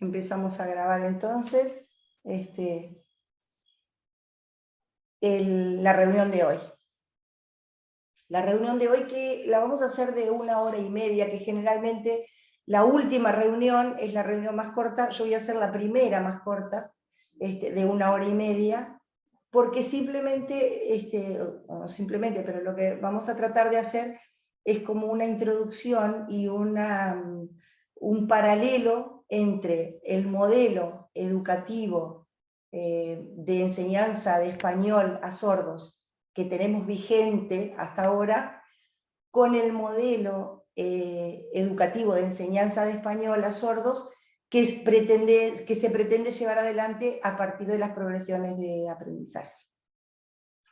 Empezamos a grabar entonces la reunión de hoy. La reunión de hoy que la vamos a hacer de 1 hora y media, que generalmente la última reunión es la reunión más corta. Yo voy a hacer la primera más corta, de 1 hora y media, porque simplemente, no simplemente, pero lo que vamos a tratar de hacer es como una introducción y un paralelo entre el modelo educativo de enseñanza de español a sordos que tenemos vigente hasta ahora, con el modelo educativo de enseñanza de español a sordos que se pretende llevar adelante a partir de las progresiones de aprendizaje.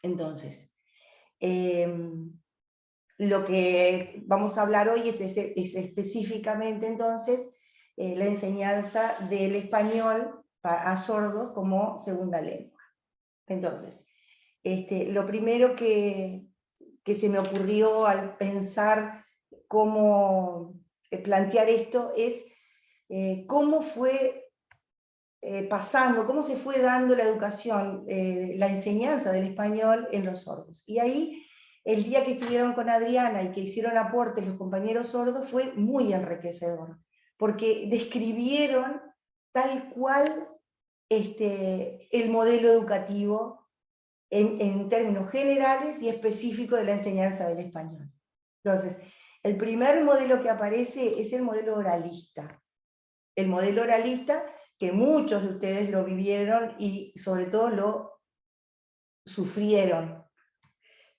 Entonces, lo que vamos a hablar hoy es específicamente entonces la enseñanza del español a sordos como segunda lengua. Entonces, lo primero que se me ocurrió al pensar cómo plantear esto es cómo fue pasando, cómo se fue dando la educación, la enseñanza del español en los sordos. Y ahí, el día que estuvieron con Adriana y que hicieron aportes los compañeros sordos, fue muy enriquecedor, porque describieron tal cual el modelo educativo en términos generales y específicos de la enseñanza del español. Entonces, el primer modelo que aparece es el modelo oralista. El modelo oralista que muchos de ustedes lo vivieron y sobre todo lo sufrieron.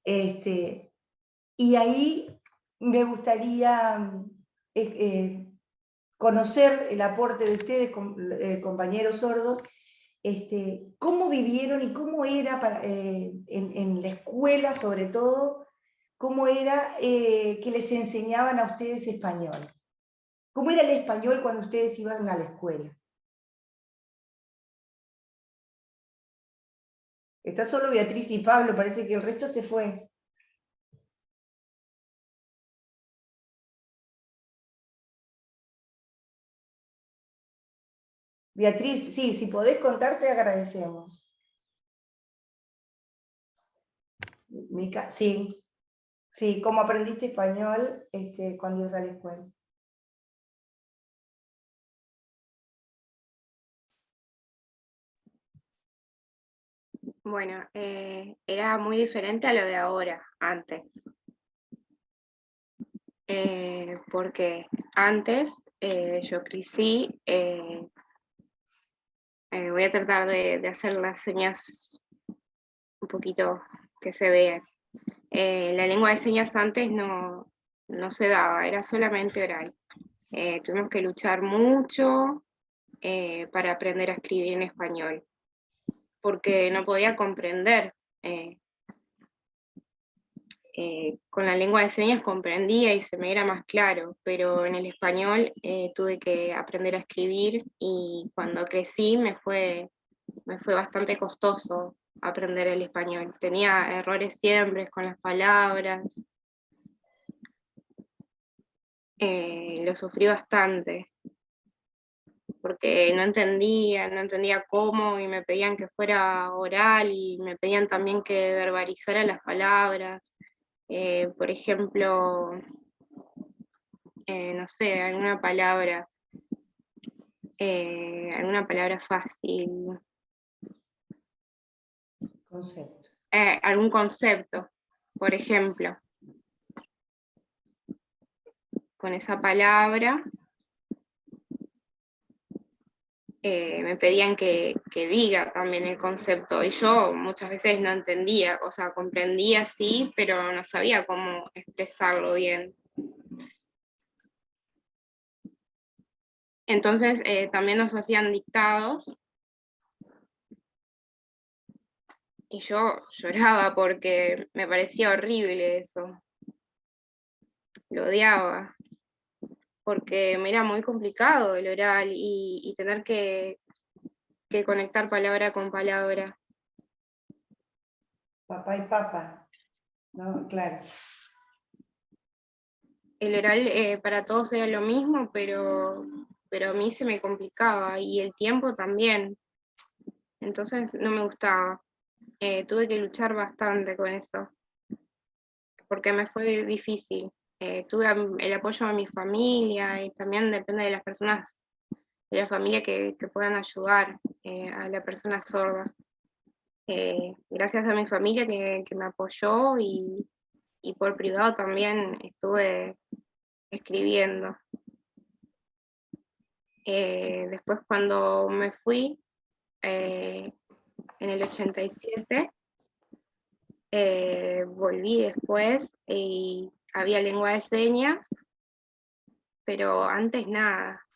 Y ahí me gustaría conocer el aporte de ustedes, compañeros sordos, cómo vivieron y cómo era en la escuela, sobre todo, cómo era que les enseñaban a ustedes español. ¿Cómo era el español cuando ustedes iban a la escuela? Está solo Beatriz y Pablo, parece que el resto se fue. Beatriz, sí, si podés contar, te agradecemos. Mica, sí, sí, ¿cómo aprendiste español cuando ibas a la escuela? Bueno, era muy diferente a lo de ahora, antes. Porque antes yo crecí, voy a tratar de hacer las señas un poquito que se vean. La lengua de señas antes no se daba, era solamente oral. Tuvimos que luchar mucho para aprender a escribir en español, porque no podía comprender. Con la lengua de señas comprendía y se me era más claro, pero en el español tuve que aprender a escribir y cuando crecí me fue bastante costoso aprender el español. Tenía errores siempre con las palabras, lo sufrí bastante, porque no entendía cómo y me pedían que fuera oral y me pedían también que verbalizara las palabras. Por ejemplo, no sé, alguna palabra fácil, Concepto. algún concepto, por ejemplo, con esa palabra me pedían que diga también el concepto y yo muchas veces no entendía, o sea, comprendía sí, pero no sabía cómo expresarlo bien. Entonces también nos hacían dictados y yo lloraba porque me parecía horrible eso, lo odiaba, porque me era muy complicado el oral y tener que conectar palabra con palabra. Papá y papá, ¿no? Claro. El oral para todos era lo mismo, pero pero a mí se me complicaba, y el tiempo también, entonces no me gustaba. Tuve que luchar bastante con eso, porque me fue difícil. Tuve el apoyo de mi familia, y también depende de las personas de la familia que puedan ayudar a la persona sorda. Gracias a mi familia que me apoyó, y por privado también estuve escribiendo. Después cuando me fui, en el 87, volví después y había lengua de señas, pero antes nada,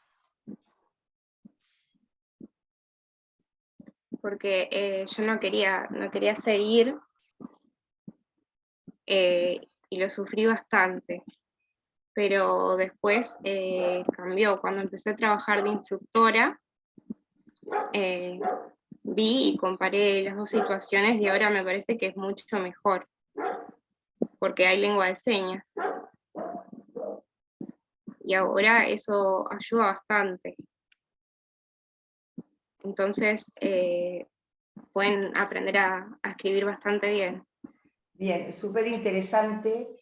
porque yo no quería seguir, y lo sufrí bastante. Pero después cambió. Cuando empecé a trabajar de instructora, vi y comparé las dos situaciones, y ahora me parece que es mucho mejor, porque hay lengua de señas. Y ahora eso ayuda bastante. Entonces pueden aprender a escribir bastante bien. Bien, súper interesante.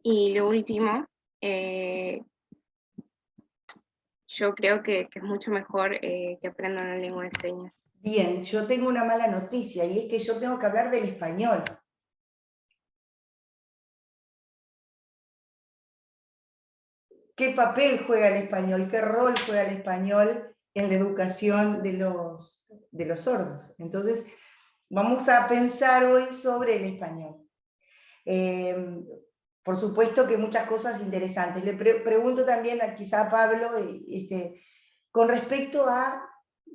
Y lo último, yo creo que es mucho mejor que aprendan la lengua de señas. Bien, yo tengo una mala noticia, y es que yo tengo que hablar del español. ¿Qué papel juega el español? ¿Qué rol juega el español en la educación de los sordos? Entonces, vamos a pensar hoy sobre el español. Por supuesto que muchas cosas interesantes. Le pregunto también quizá a Pablo, con respecto a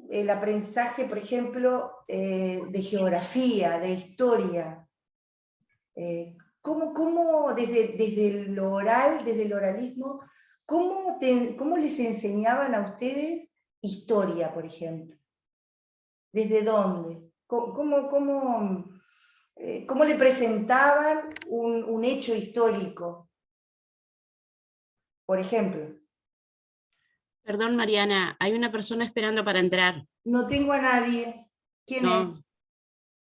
el aprendizaje, por ejemplo, de geografía, de historia. ¿Cómo desde lo oral, desde el oralismo, cómo les enseñaban a ustedes historia, por ejemplo? ¿Desde dónde? ¿Cómo le presentaban un hecho histórico? Por ejemplo. Perdón, Mariana, hay una persona esperando para entrar. No tengo a nadie. ¿Quién es?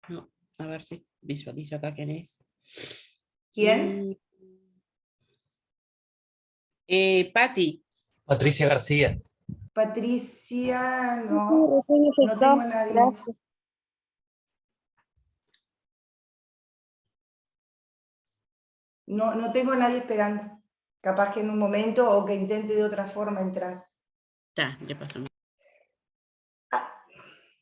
No, a ver si visualizo acá quién es. ¿Quién? Patti. Patricia García. Patricia, no tengo a nadie. Gracias. No tengo a nadie esperando. Capaz que en un momento, o que intente de otra forma entrar. Está, le paso.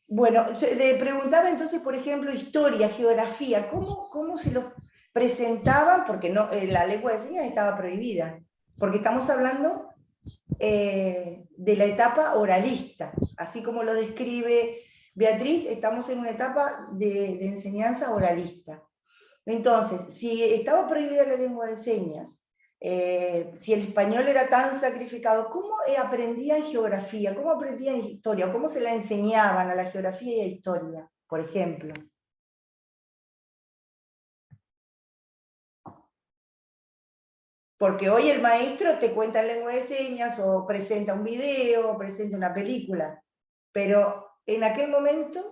Bueno, le preguntaba entonces, por ejemplo, historia, geografía, ¿cómo se los presentaban? Porque no, la lengua de señas estaba prohibida, porque estamos hablando de la etapa oralista, así como lo describe Beatriz, estamos en una etapa de enseñanza oralista. Entonces, si estaba prohibida la lengua de señas, si el español era tan sacrificado, ¿cómo aprendían geografía? ¿Cómo aprendían historia? ¿Cómo se la enseñaban a la geografía y a historia, por ejemplo? Porque hoy el maestro te cuenta en lengua de señas, o presenta un video, o presenta una película, pero en aquel momento...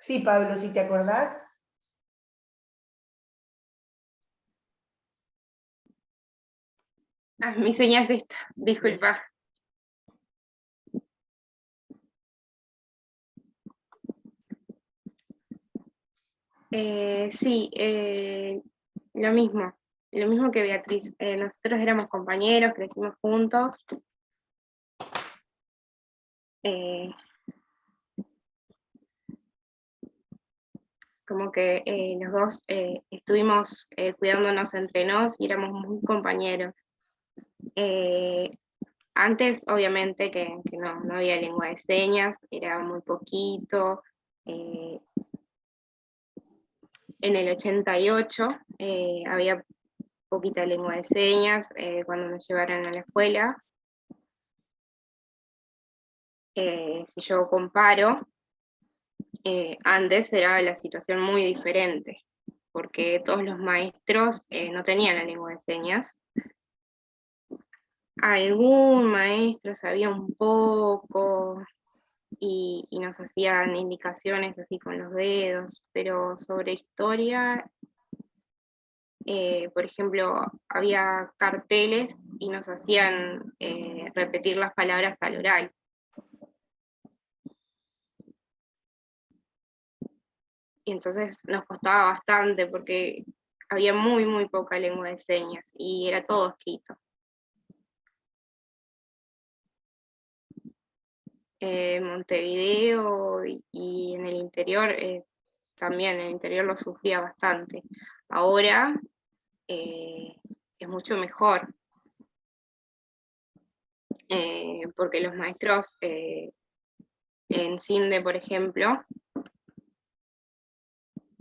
Sí, Pablo, si te acordás. Mi señal es esta, disculpa. Sí, lo mismo que Beatriz. Nosotros éramos compañeros, crecimos juntos. Como que los dos estuvimos cuidándonos entre nos, y éramos muy compañeros. Antes, obviamente, que no había lengua de señas, era muy poquito. En el 88 había poquita lengua de señas cuando nos llevaron a la escuela. Si yo comparo, antes era la situación muy diferente, porque todos los maestros no tenían la lengua de señas. Algún maestro sabía un poco y nos hacían indicaciones así con los dedos, pero sobre historia, por ejemplo, había carteles y nos hacían repetir las palabras al oral. Y entonces nos costaba bastante porque había muy poca lengua de señas y era todo escrito. Montevideo y en el interior, también en el interior lo sufría bastante. Ahora es mucho mejor, porque los maestros en CINDE, por ejemplo,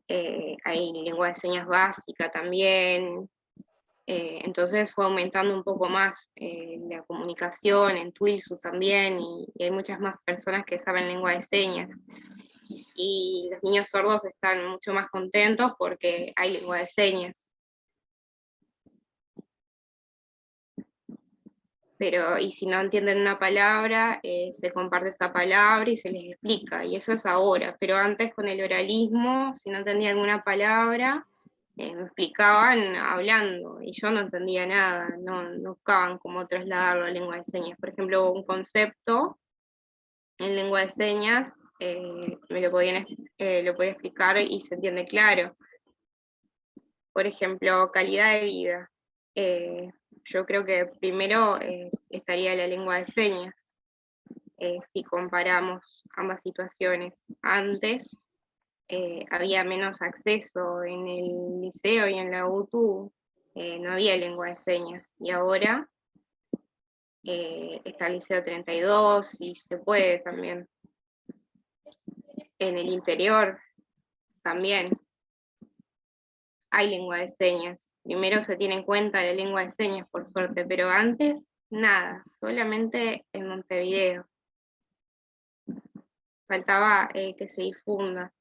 hay lengua de señas básica también, entonces fue aumentando un poco más la comunicación, en Twilsu también, y hay muchas más personas que saben lengua de señas. Y los niños sordos están mucho más contentos porque hay lengua de señas. Pero, y si no entienden una palabra, se comparte esa palabra y se les explica, y eso es ahora. Pero antes con el oralismo, si no entendía alguna palabra, me explicaban hablando, y yo no entendía nada, no buscaban cómo trasladarlo a lengua de señas. Por ejemplo, un concepto en lengua de señas, me lo podía explicar y se entiende claro. Por ejemplo, calidad de vida. Yo creo que primero estaría la lengua de señas, si comparamos ambas situaciones. Antes había menos acceso en el liceo y en la UTU, no había lengua de señas, y ahora está el Liceo 32 y se puede también. En el interior también hay lengua de señas. Primero se tiene en cuenta la lengua de señas, por suerte, pero antes nada, solamente en Montevideo. Faltaba que se difunda.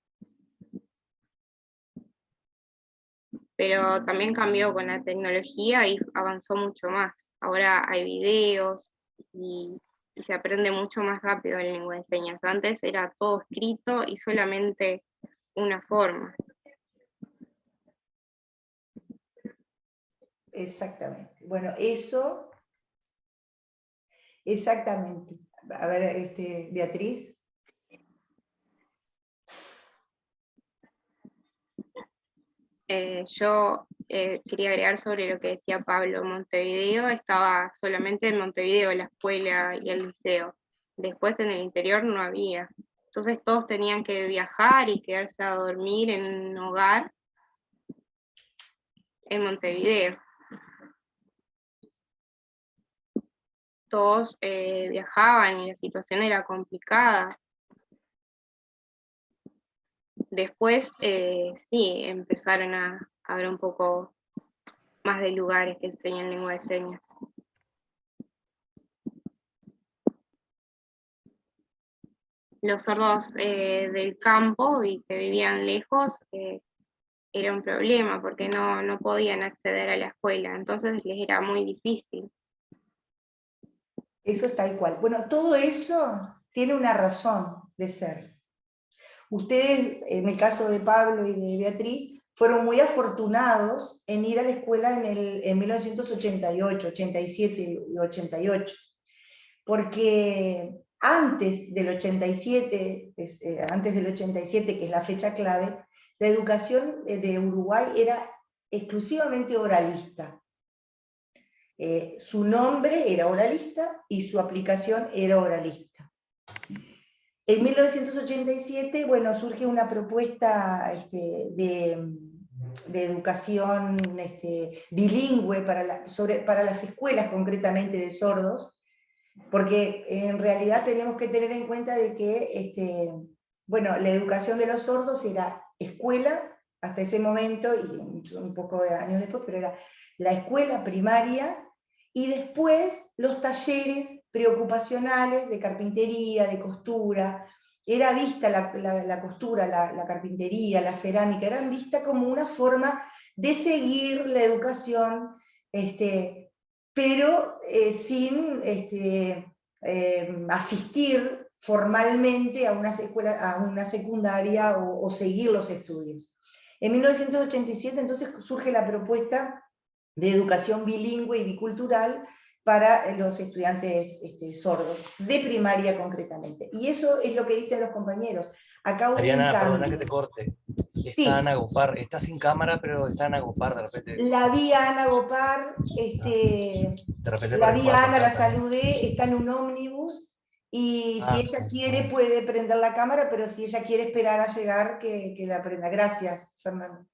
Pero también cambió con la tecnología y avanzó mucho más. Ahora hay videos y se aprende mucho más rápido la lengua de señas. Antes era todo escrito y solamente una forma. Exactamente. Bueno, eso, exactamente. A ver, Beatriz. Yo quería agregar sobre lo que decía Pablo. Montevideo estaba solamente en Montevideo, la escuela y el liceo. Después en el interior no había. Entonces todos tenían que viajar y quedarse a dormir en un hogar en Montevideo. Todos viajaban y la situación era complicada. Después sí, empezaron a haber un poco más de lugares que enseñan lengua de señas. Los sordos del campo y que vivían lejos era un problema porque no podían acceder a la escuela, entonces les era muy difícil. Eso es tal cual. Bueno, todo eso tiene una razón de ser. Ustedes, en el caso de Pablo y de Beatriz, fueron muy afortunados en ir a la escuela en 1988, 87 y 88, porque antes del 87, que es la fecha clave, la educación de Uruguay era exclusivamente oralista. Su nombre era oralista y su aplicación era oralista. En 1987, bueno, surge una propuesta de educación bilingüe para las escuelas concretamente de sordos, porque en realidad tenemos que tener en cuenta de que bueno, la educación de los sordos era escuela hasta ese momento, y un poco de años después, pero era la escuela primaria, y después los talleres preocupacionales de carpintería, de costura. Era vista la costura, la carpintería, la cerámica, eran vistas como una forma de seguir la educación, pero sin asistir formalmente a una escuela, a una secundaria o seguir los estudios. En 1987 entonces surge la propuesta de educación bilingüe y bicultural para los estudiantes sordos, de primaria concretamente. Y eso es lo que dicen los compañeros. Acá hubo Mariana, un cambio. perdona que te corte. Está Sí. Ana Gopar, está sin cámara, pero está Ana Gopar de repente. La vi a Ana Gopar, De repente la para que vi pueda a Ana, la contar también. saludé, está en un ómnibus, y si ella quiere bueno. puede prender la cámara, pero si ella quiere esperar a llegar, que la prenda. Gracias, Fernando.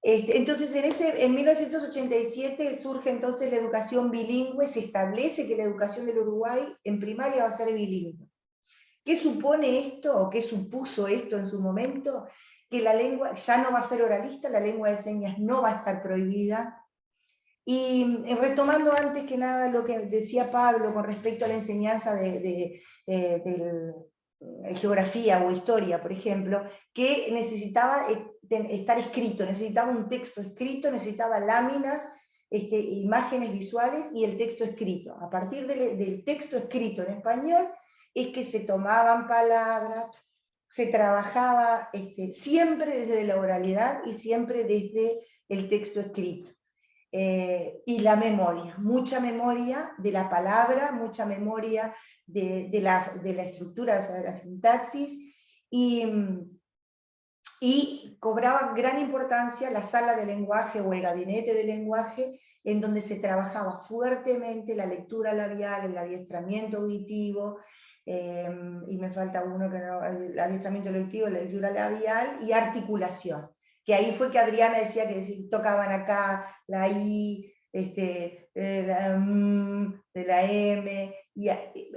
Entonces, en 1987 surge entonces la educación bilingüe, se establece que la educación del Uruguay en primaria va a ser bilingüe. ¿Qué supone esto, o qué supuso esto en su momento? Que la lengua ya no va a ser oralista, la lengua de señas no va a estar prohibida. Y retomando antes que nada lo que decía Pablo con respecto a la enseñanza de geografía o historia, por ejemplo, que necesitaba estar escrito, necesitaba un texto escrito, necesitaba láminas, imágenes visuales y el texto escrito. A partir del texto escrito en español es que se tomaban palabras, se trabajaba siempre desde la oralidad y siempre desde el texto escrito. Y la memoria, mucha memoria de la palabra, mucha memoria de la estructura, o sea, de la sintaxis, y cobraba gran importancia la sala de lenguaje o el gabinete de lenguaje, en donde se trabajaba fuertemente la lectura labial, el adiestramiento auditivo, y me falta uno que no, el adiestramiento auditivo, la lectura labial y articulación. Que ahí fue que Adriana decía que tocaban acá la I, la M, de la M, y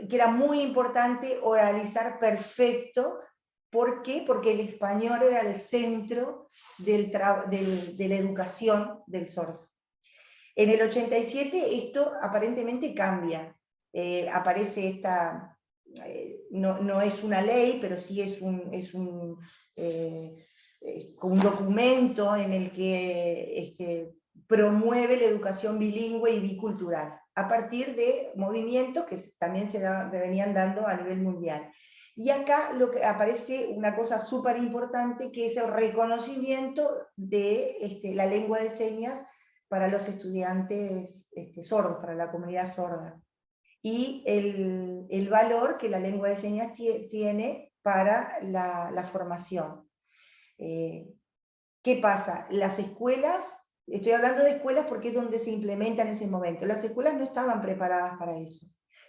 que era muy importante oralizar perfecto. ¿Por qué? Porque el español era el centro de la educación del sordo. En el 87 esto aparentemente cambia. Aparece esta, no es una ley, pero sí es un documento en el que promueve la educación bilingüe y bicultural, a partir de movimientos que también se venían dando a nivel mundial. Y acá lo que aparece una cosa súper importante, que es el reconocimiento de la lengua de señas para los estudiantes sordos, para la comunidad sorda, y el valor que la lengua de señas tiene para la formación. ¿Qué pasa? Las escuelas, estoy hablando de escuelas porque es donde se implementa en ese momento, las escuelas no estaban preparadas para eso.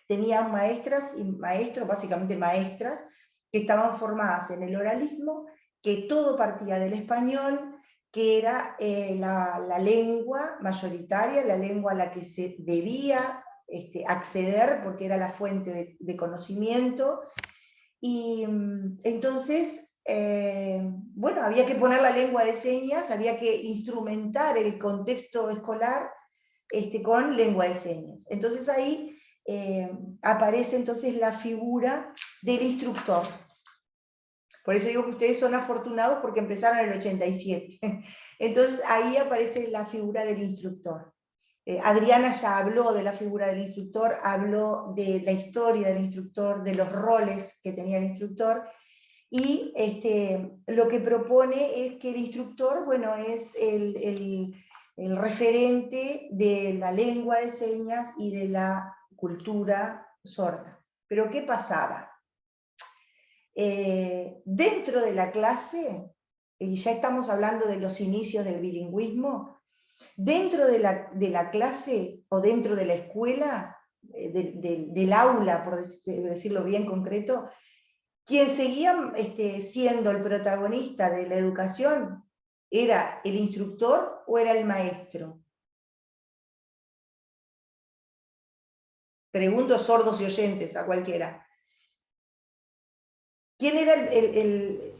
Tenían maestras y maestros, básicamente maestras, que estaban formadas en el oralismo, que todo partía del español, que era la lengua mayoritaria, la lengua a la que se debía acceder, porque era la fuente de conocimiento. Y entonces, bueno, había que poner la lengua de señas, había que instrumentar el contexto escolar con lengua de señas. Entonces ahí aparece entonces la figura del instructor. Por eso digo que ustedes son afortunados porque empezaron en el 87. Entonces ahí aparece la figura del instructor. Adriana ya habló de la figura del instructor, habló de la historia del instructor, de los roles que tenía el instructor, y lo que propone es que el instructor, bueno, es el referente de la lengua de señas y de la cultura sorda. Pero ¿qué pasaba? Dentro de la clase, y ya estamos hablando de los inicios del bilingüismo, dentro de la clase o dentro de la escuela, del aula, por decirlo bien concreto, quien seguía siendo el protagonista de la educación, ¿era el instructor o era el maestro? Pregunto sordos y oyentes, a cualquiera. ¿Quién era el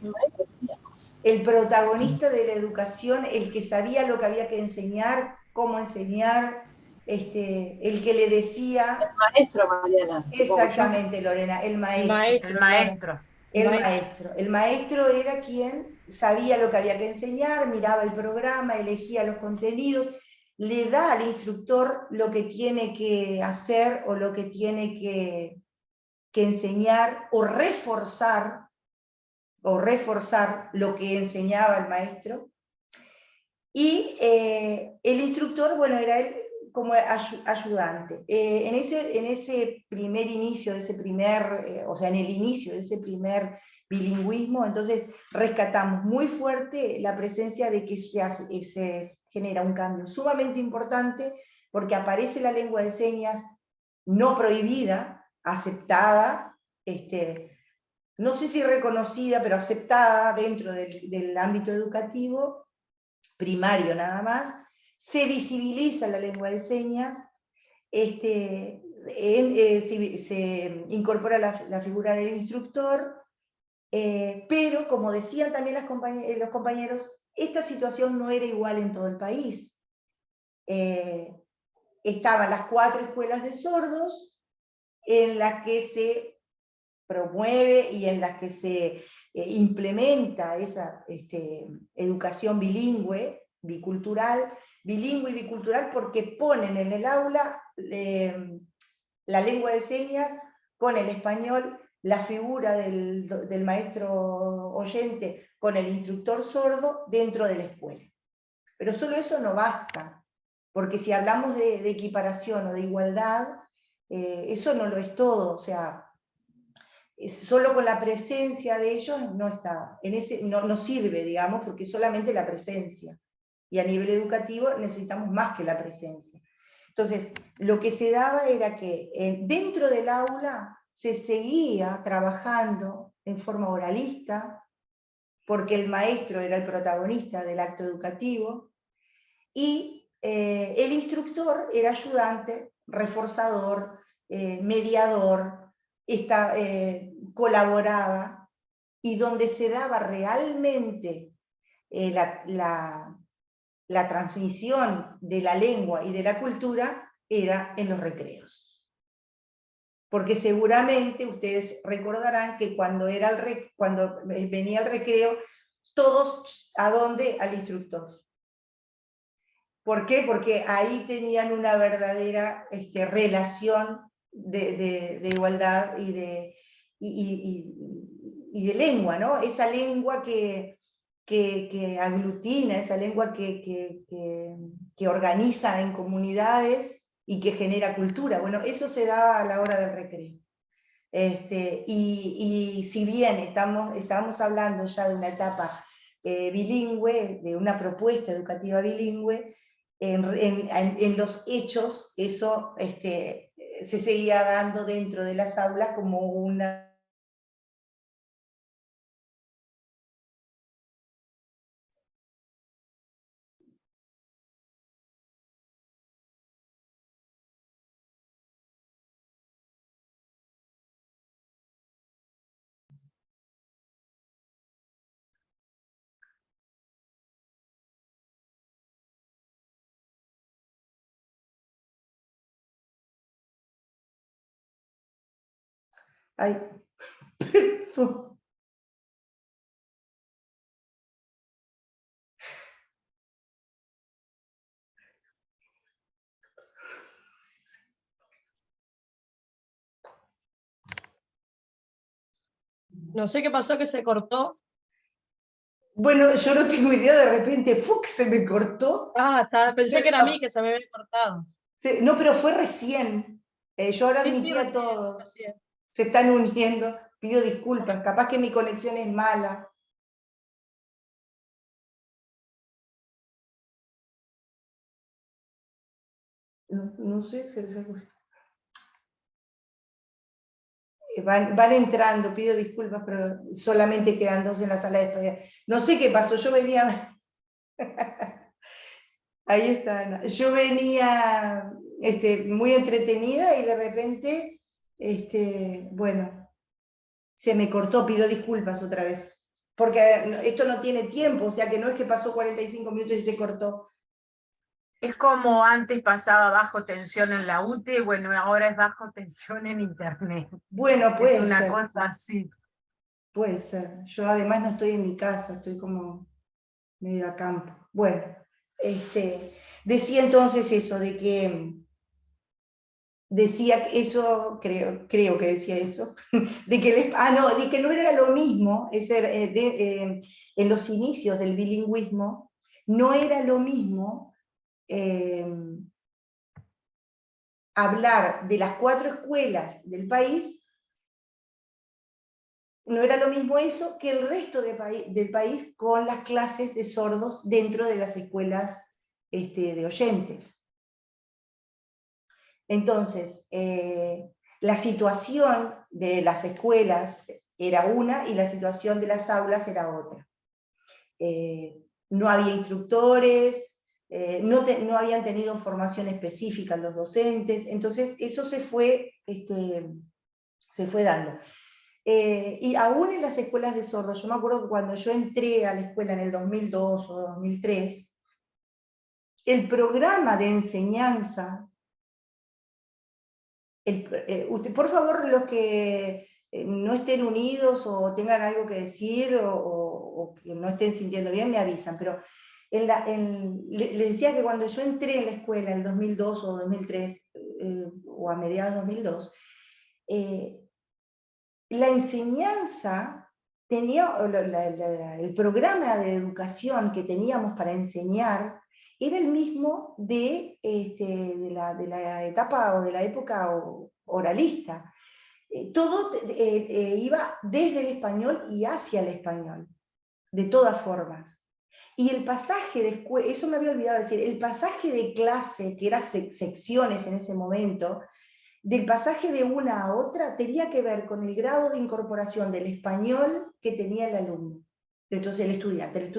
protagonista de la educación, el que sabía lo que había que enseñar, cómo enseñar, el que le decía, Maestro, Mariana. supongo yo. exactamente Lorena, el maestro. El maestro. El maestro era quien sabía lo que había que enseñar, miraba el programa, elegía los contenidos, le da al instructor lo que tiene que hacer o lo que tiene que enseñar o reforzar lo que enseñaba el maestro. Y el instructor, bueno, era él como ayudante. En ese primer inicio, o sea, en el inicio de ese primer bilingüismo, entonces rescatamos muy fuerte la presencia de que se genera un cambio sumamente importante, porque aparece la lengua de señas no prohibida, aceptada, no sé si reconocida, pero aceptada dentro del ámbito educativo, primario nada más, se visibiliza la lengua de señas, se incorpora la figura del instructor, pero como decían también los compañeros, esta situación no era igual en todo el país. Estaban las 4 escuelas de sordos, en las que se promueve y en las que se implementa esa educación bilingüe, bicultural, bilingüe y bicultural, porque ponen en el aula la lengua de señas con el español, la figura del maestro oyente con el instructor sordo dentro de la escuela. Pero solo eso no basta, porque si hablamos de equiparación o de igualdad, eso no lo es todo, o sea, solo con la presencia de ellos no está, no sirve, digamos, porque solamente la presencia. Y a nivel educativo necesitamos más que la presencia. Entonces, lo que se daba era que dentro del aula se seguía trabajando en forma oralista, porque el maestro era el protagonista del acto educativo, y el instructor era ayudante, reforzador, mediador, colaboraba, y donde se daba realmente la transmisión de la lengua y de la cultura era en los recreos. Porque seguramente ustedes recordarán que cuando venía el recreo, todos, ¿a dónde? Al instructor. ¿Por qué? Porque ahí tenían una verdadera relación de igualdad y de lengua, ¿no? Esa lengua que aglutina, esa lengua que organiza en comunidades y que genera cultura. Bueno, eso se daba a la hora del recreo. Y si bien estábamos hablando ya de una etapa bilingüe, de una propuesta educativa bilingüe, en los hechos eso se seguía dando dentro de las aulas como una... Ay, perdón. No sé qué pasó, que se cortó. Bueno, yo no tengo idea, de repente, ¡fuc!, se me cortó. Pensé que era a mí que se me había cortado. No, pero fue recién. Yo ahora admití a todos. Recién. Se están uniendo. Pido disculpas, capaz que mi conexión es mala. No sé, van entrando, pido disculpas, pero solamente quedan 2 en la sala de espera. No sé qué pasó, yo venía... Ahí está, Ana. Yo venía muy entretenida y de repente, bueno, se me cortó, pido disculpas otra vez. Porque esto no tiene tiempo, o sea que no es que pasó 45 minutos y se cortó. Es como antes pasaba bajo tensión en la UTE, bueno, ahora es bajo tensión en Internet. Bueno, puede Es una ser, cosa así. puede ser. Yo además no estoy en mi casa, estoy como medio a campo. Bueno, decía entonces eso, de que decía eso, creo que decía eso, de que, de que no era lo mismo, en los inicios del bilingüismo, no era lo mismo hablar de las 4 escuelas del país, no era lo mismo eso que el resto del país con las clases de sordos dentro de las escuelas de oyentes. Entonces, la situación de las escuelas era una y la situación de las aulas era otra. No había instructores, no habían tenido formación específica los docentes, entonces eso se fue dando. Y aún en las escuelas de sordos, yo me acuerdo que cuando yo entré a la escuela en el 2002 o 2003, el programa de enseñanza, por favor, los que no estén unidos o tengan algo que decir o que no estén sintiendo bien, me avisan, pero les decía que cuando yo entré en la escuela en el 2002 o 2003, o a mediados de 2002, la enseñanza tenía, el programa de educación que teníamos para enseñar era el mismo de la etapa o de la época oralista. Todo iba desde el español y hacia el español, de todas formas. Y el pasaje de eso me había olvidado decir, el pasaje de clase, que eran secciones en ese momento, del pasaje de una a otra tenía que ver con el grado de incorporación del español que tenía el alumno. Entonces el estudiante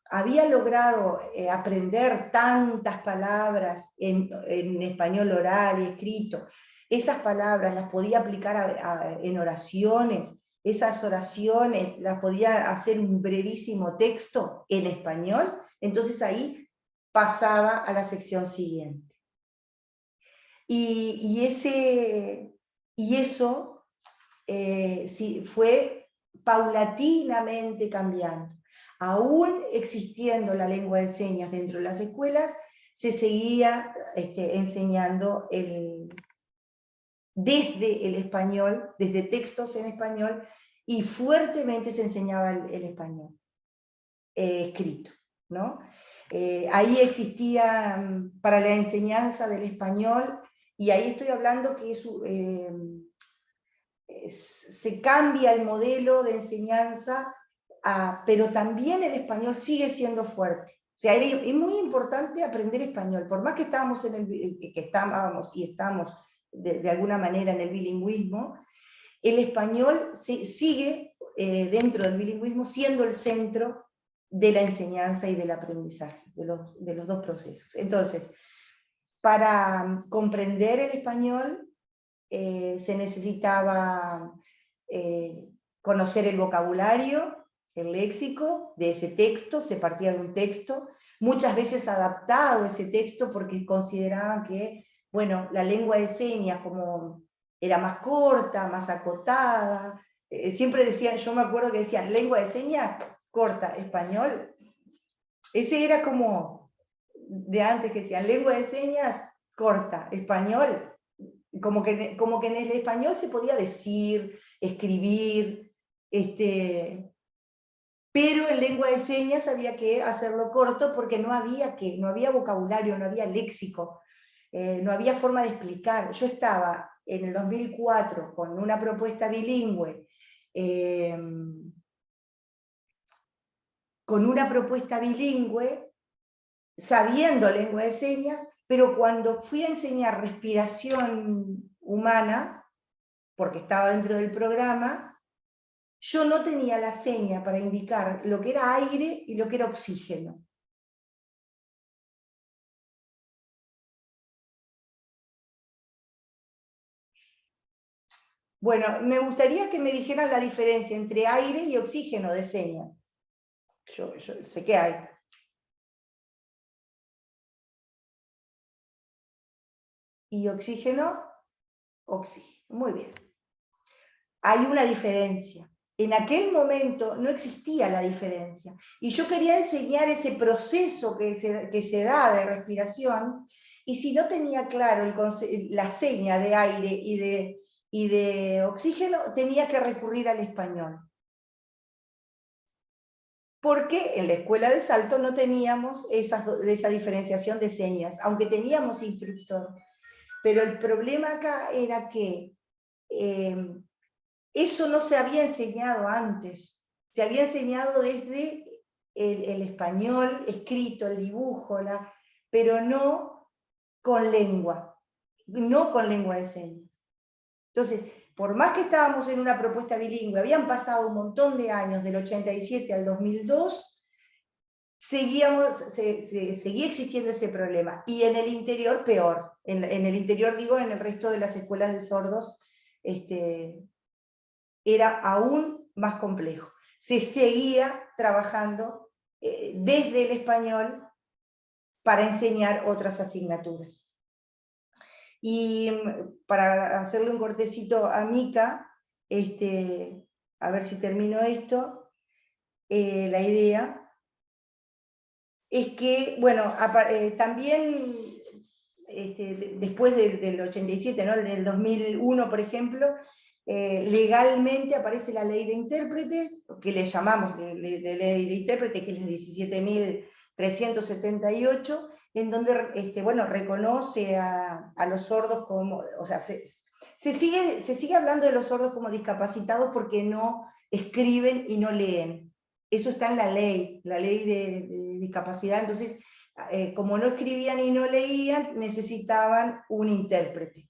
había logrado aprender tantas palabras en español oral y escrito, esas palabras las podía aplicar en oraciones, esas oraciones las podía hacer un brevísimo texto en español, entonces ahí pasaba a la sección siguiente. Y eso sí, fue paulatinamente cambiando. Aún existiendo la lengua de señas dentro de las escuelas, se seguía enseñando desde el español, desde textos en español, y fuertemente se enseñaba el español escrito, ¿no? Ahí existía para la enseñanza del español, y ahí estoy hablando que se cambia el modelo de enseñanza, pero también el español sigue siendo fuerte. O sea, es muy importante aprender español, por más que estábamos y estamos de alguna manera en el bilingüismo, el español sigue dentro del bilingüismo siendo el centro de la enseñanza y del aprendizaje, de los dos procesos. Entonces, para comprender el español se necesitaba conocer el vocabulario, el léxico de ese texto, se partía de un texto, muchas veces adaptado ese texto porque consideraban que, bueno, la lengua de señas como era más corta, más acotada, siempre decían, yo me acuerdo que decían, lengua de señas corta, español, ese era como de antes que decían, lengua de señas corta, español, como que en el español se podía decir, escribir, pero en lengua de señas había que hacerlo corto porque no había vocabulario, no había léxico, no había forma de explicar. Yo estaba en el 2004 con una propuesta bilingüe, sabiendo lengua de señas, pero cuando fui a enseñar respiración humana, porque estaba dentro del programa, yo no tenía la seña para indicar lo que era aire y lo que era oxígeno. Bueno, me gustaría que me dijeran la diferencia entre aire y oxígeno de señas. Yo sé que hay. y oxígeno, oxígeno. Muy bien. Hay una diferencia. En aquel momento no existía la diferencia. Y yo quería enseñar ese proceso que se da de respiración, y si no tenía claro la seña de aire y de oxígeno, tenía que recurrir al español. Porque en la escuela de Salto no teníamos esa diferenciación de señas, aunque teníamos instructor. Pero el problema acá era que eso no se había enseñado antes, se había enseñado desde el español escrito, el dibujo, pero no con lengua de señas. Entonces, por más que estábamos en una propuesta bilingüe, habían pasado un montón de años, del 87 al 2002, seguía existiendo ese problema. Y en el interior, peor. En el interior, digo, en el resto de las escuelas de sordos, era aún más complejo. Se seguía trabajando desde el español para enseñar otras asignaturas. Y para hacerle un cortecito a Mica, a ver si termino esto, la idea es que, bueno, también después del 87, ¿no? En el 2001, por ejemplo, legalmente aparece la ley de intérpretes, que le llamamos de ley de intérpretes, que es la 17.378, en donde bueno, reconoce a los sordos como, o sea, se sigue hablando de los sordos como discapacitados porque no escriben y no leen. Eso está en la ley de discapacidad. Entonces, como no escribían y no leían, necesitaban un intérprete.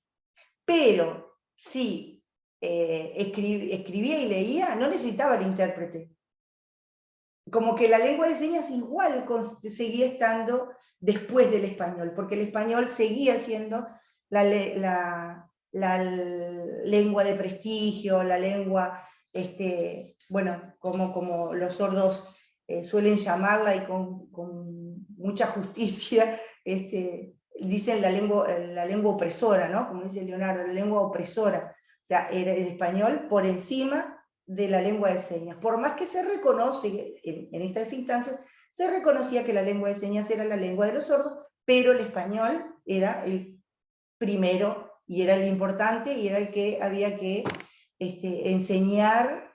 Pero si escribía y leía, no necesitaba el intérprete. Como que la lengua de señas igual seguía estando después del español, porque el español seguía siendo la lengua de prestigio, la lengua, bueno, como los sordos suelen llamarla, y con mucha justicia, dicen la lengua opresora, ¿no? Como dice Leonardo, la lengua opresora. O sea, era el español por encima de la lengua de señas. Por más que se reconoce, en estas instancias, se reconocía que la lengua de señas era la lengua de los sordos, pero el español era el primero, y era el importante, y era el que había que enseñar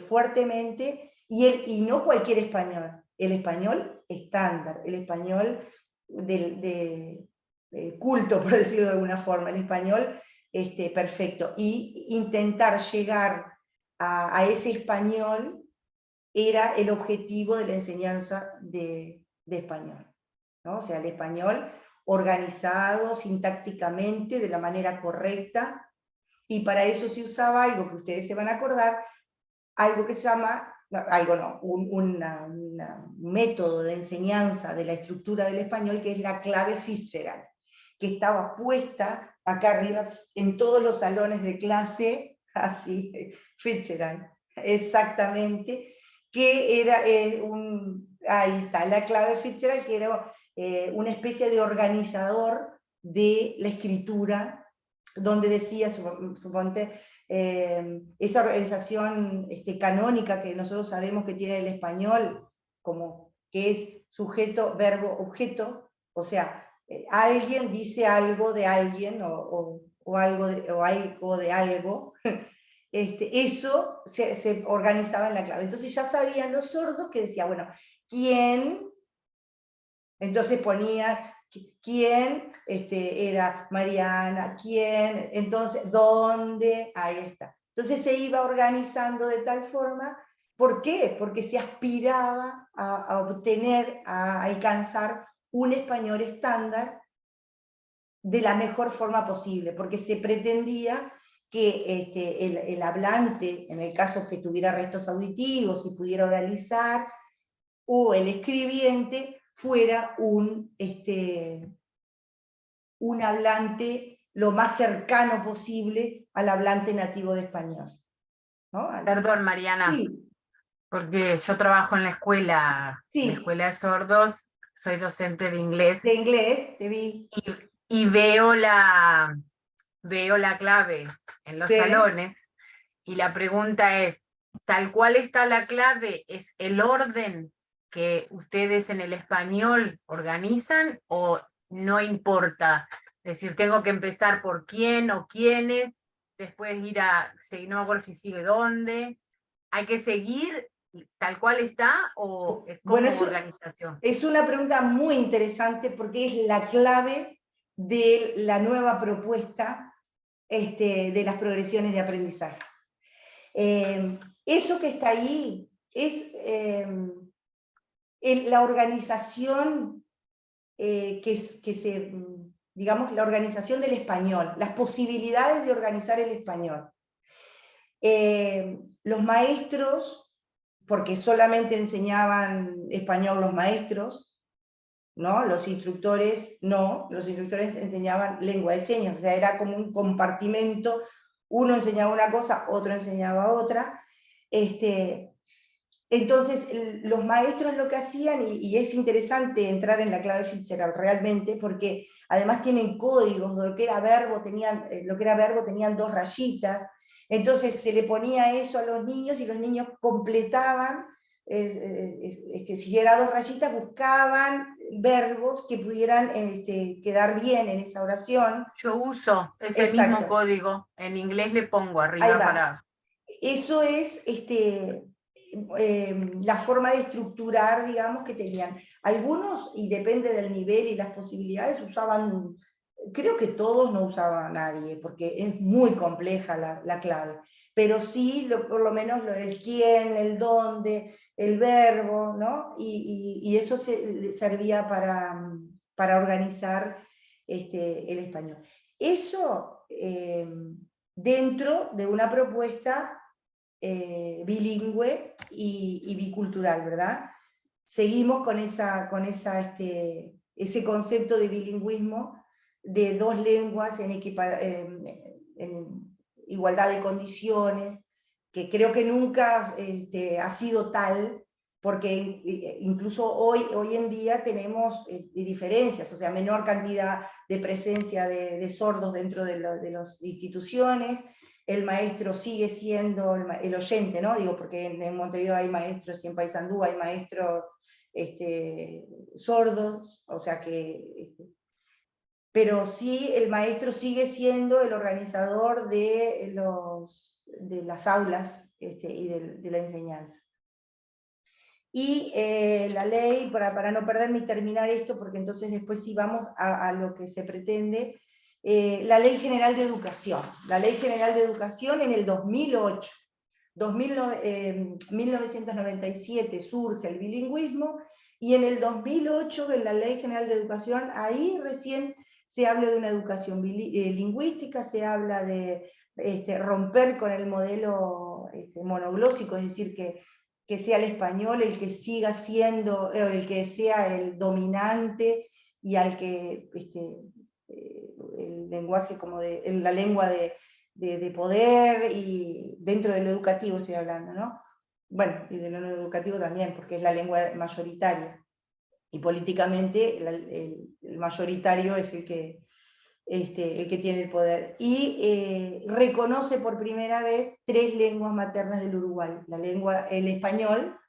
fuertemente, y no cualquier español, el español estándar, el español de culto, por decirlo de alguna forma, el español perfecto, y intentar llegar a ese español era el objetivo de la enseñanza de español, ¿no? O sea, el español organizado sintácticamente, de la manera correcta, y para eso se usaba algo que ustedes se van a acordar, algo que se llama, un método de enseñanza de la estructura del español, que es la clave Fitzgerald, que estaba puesta acá arriba en todos los salones de clase, así, Fitzgerald, exactamente, que era ahí está, la clave Fitzgerald, que era una especie de organizador de la escritura, donde decía, suponte, esa organización canónica que nosotros sabemos que tiene el español, como que es sujeto, verbo, objeto, o sea, alguien dice algo de alguien, o algo de algo, eso se organizaba en la clave. Entonces ya sabían los sordos que decía, bueno, ¿quién? Entonces ponía quién era Mariana, quién, entonces, ¿dónde? Ahí está. Entonces se iba organizando de tal forma. ¿Por qué? Porque se aspiraba a obtener, a alcanzar un español estándar de la mejor forma posible, porque se pretendía que el hablante, en el caso que tuviera restos auditivos y pudiera oralizar, o el escribiente, fuera un hablante lo más cercano posible al hablante nativo de español, ¿no? Perdón, Mariana, Sí, porque yo trabajo en la escuela Sí. de sordos, soy docente de inglés. de inglés, te vi. y veo la clave en los Sí. salones, y la pregunta es, ¿tal cual está la clave? ¿Es el orden que ustedes en el español organizan o no importa? Es decir, tengo que empezar por quién o quiénes, después ir a, no me acuerdo si sigue dónde. ¿Hay que seguir tal cual está o es como Bueno, eso organización? es una pregunta muy interesante porque es la clave de la nueva propuesta de las progresiones de aprendizaje. Eso que está ahí es la organización digamos, la organización del español, las posibilidades de organizar el español. Los maestros, porque solamente enseñaban español los maestros, ¿no? Los instructores no, los instructores enseñaban lengua de señas, o sea, era como un compartimento, uno enseñaba una cosa, otro enseñaba otra. Entonces, los maestros lo que hacían, y es interesante entrar en la clave Fitzgerald realmente, porque además tienen códigos, lo que era verbo tenían 2 rayitas, entonces se le ponía eso a los niños y los niños completaban, si era 2 rayitas, buscaban verbos que pudieran quedar bien en esa oración. Yo uso ese Exacto. mismo código, en inglés le pongo Ahí arriba va. para... Eso es la forma de estructurar, digamos, que tenían. Algunos, y depende del nivel y las posibilidades, usaban, creo que todos no usaban a nadie, porque es muy compleja la clave, pero sí, por lo menos el quién, el dónde, el verbo, ¿no? Y eso servía para organizar el español. Eso dentro de una propuesta bilingüe y bicultural, ¿verdad? Seguimos con ese concepto de bilingüismo de 2 lenguas en igualdad de condiciones, que creo que nunca ha sido tal, porque incluso hoy en día tenemos diferencias, o sea, menor cantidad de presencia de sordos dentro de las instituciones. El maestro sigue siendo el oyente, ¿no? Digo, porque en Montevideo hay maestros y en Paysandú hay maestros sordos, o sea que... pero sí, el maestro sigue siendo el organizador de las aulas y de la enseñanza. Y la ley, para no perderme y terminar esto, porque entonces después sí vamos a lo que se pretende, la Ley General de Educación. La Ley General de Educación en el 2008. 1997 surge el bilingüismo, y en el 2008, en la Ley General de Educación, ahí recién se habla de una educación lingüística, se habla de romper con el modelo monoglósico, es decir, que sea el español el que siga siendo, el que sea el dominante, y al que el lenguaje como la lengua de poder, y dentro de lo educativo estoy hablando, ¿no? Bueno, y de lo no educativo también, porque es la lengua mayoritaria, y políticamente el mayoritario es el que tiene el poder. Y reconoce por primera vez 3 lenguas maternas del Uruguay: el español,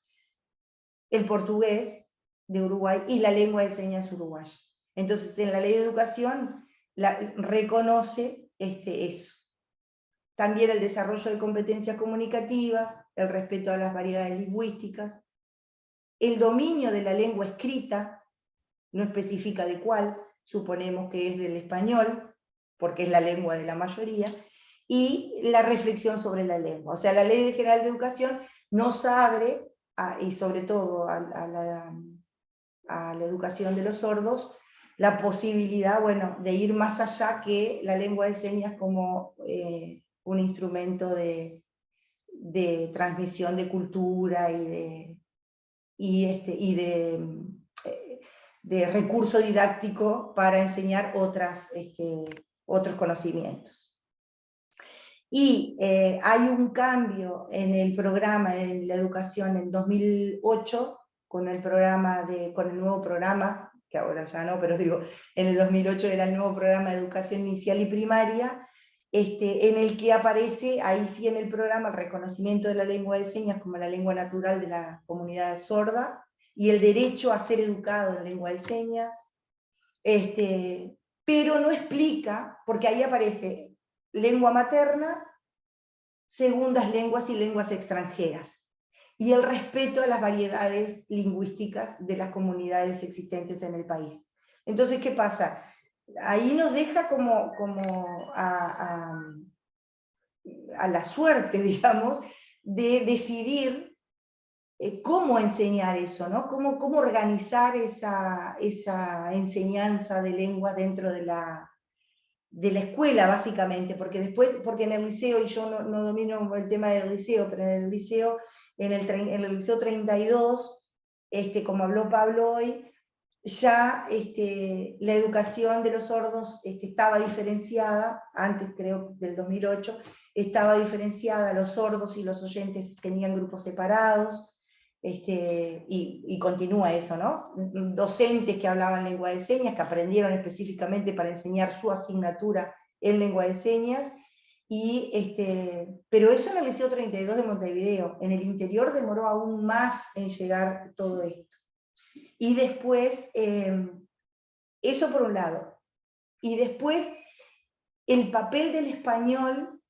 el portugués de Uruguay y la lengua de señas uruguaya. Entonces, en la Ley de Educación reconoce eso. También el desarrollo de competencias comunicativas, el respeto a las variedades lingüísticas, el dominio de la lengua escrita, no especifica de cuál, suponemos que es del español, porque es la lengua de la mayoría, y la reflexión sobre la lengua. O sea, la Ley General de Educación nos abre, y sobre todo a la educación de los sordos, la posibilidad, bueno, de ir más allá que la lengua de señas como un instrumento de transmisión de cultura y de recurso didáctico para enseñar otros conocimientos. Y hay un cambio en el programa, en la educación en 2008, con el nuevo programa que ahora ya no, pero digo, en el 2008 era el nuevo programa de educación inicial y primaria, en el que aparece, ahí sí en el programa, el reconocimiento de la lengua de señas como la lengua natural de la comunidad sorda, y el derecho a ser educado en lengua de señas, pero no explica, porque ahí aparece lengua materna, segundas lenguas y lenguas extranjeras, y el respeto a las variedades lingüísticas de las comunidades existentes en el país. Entonces, ¿qué pasa? Ahí nos deja como a la suerte, digamos, de decidir cómo enseñar eso, ¿no? Cómo organizar esa enseñanza de lengua dentro de la escuela, básicamente, porque en el liceo, y yo no domino el tema del liceo, pero en el liceo, en el liceo 32, como habló Pablo hoy, ya la educación de los sordos estaba diferenciada, antes creo del 2008, estaba diferenciada, los sordos y los oyentes tenían grupos separados, y continúa eso, ¿no? Docentes que hablaban lengua de señas, que aprendieron específicamente para enseñar su asignatura en lengua de señas, pero eso en el Liceo 32 de Montevideo. En el interior demoró aún más en llegar todo esto. Y después, eso por un lado, y después el papel del español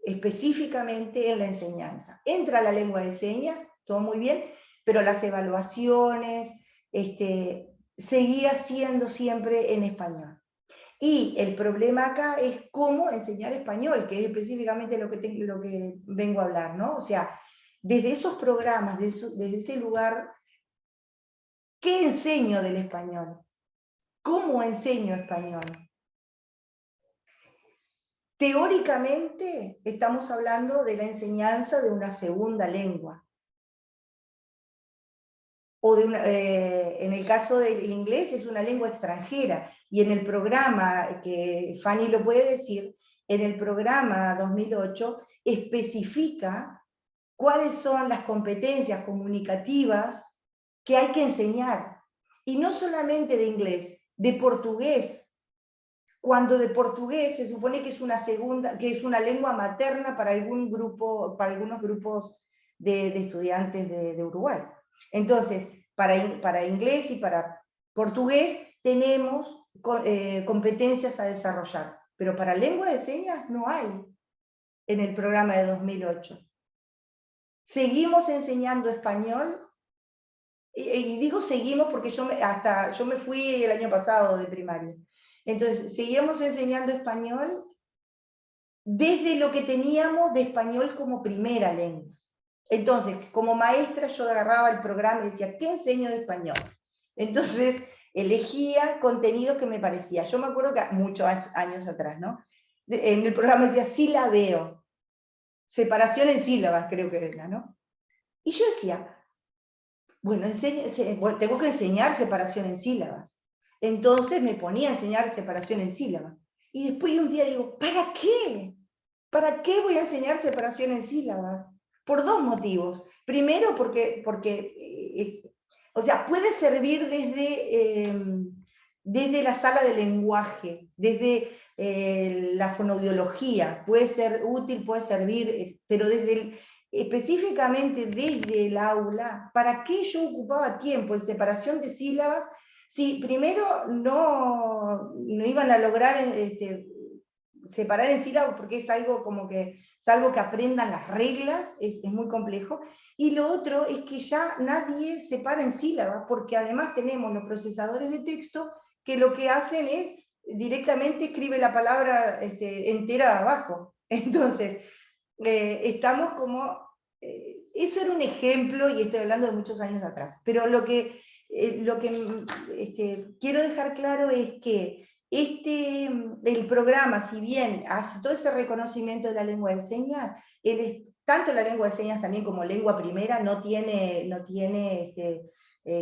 específicamente en la enseñanza. Entra la lengua de señas, todo muy bien, pero las evaluaciones, seguía siendo siempre en español. Y el problema acá es cómo enseñar español, que es específicamente lo que vengo a hablar, ¿no? O sea, desde esos programas, desde ese lugar, ¿qué enseño del español? ¿Cómo enseño español? Teóricamente estamos hablando de la enseñanza de una segunda lengua. O en el caso del inglés es una lengua extranjera. Y en el programa, que Fanny lo puede decir, en el programa 2008 especifica cuáles son las competencias comunicativas que hay que enseñar. Y no solamente de inglés, de portugués. Cuando de portugués se supone que es una lengua materna para algunos grupos de estudiantes de Uruguay. Entonces, para inglés y para portugués tenemos competencias a desarrollar, pero para lengua de señas no hay en el programa de 2008. Seguimos enseñando español, y digo seguimos porque yo me fui el año pasado de primaria. Entonces, seguíamos enseñando español desde lo que teníamos de español como primera lengua. Entonces, como maestra yo agarraba el programa y decía, ¿qué enseño de español? Entonces, elegía contenidos que me parecía. Yo me acuerdo que muchos años atrás, ¿no? En el programa decía, sílabeo, separación en sílabas, creo que era, ¿no? Y yo decía, bueno, tengo que enseñar separación en sílabas. Entonces me ponía a enseñar separación en sílabas. Y después un día digo, ¿para qué? ¿Para qué voy a enseñar separación en sílabas? Por dos motivos. Primero, porque o sea, puede servir desde la sala de lenguaje, desde la fonoaudiología, puede ser útil, puede servir, pero específicamente desde el aula, ¿para qué yo ocupaba tiempo en separación de sílabas si primero no iban a lograr separar en sílabas, porque es algo como que, salvo que aprendan las reglas, es muy complejo, y lo otro es que ya nadie separa en sílabas, porque además tenemos los procesadores de texto que lo que hacen es directamente escribe la palabra entera abajo. Entonces, estamos como, eso era un ejemplo, y estoy hablando de muchos años atrás, pero lo que quiero dejar claro es que el programa, si bien hace todo ese reconocimiento de la lengua de señas, tanto la lengua de señas también como lengua primera no tiene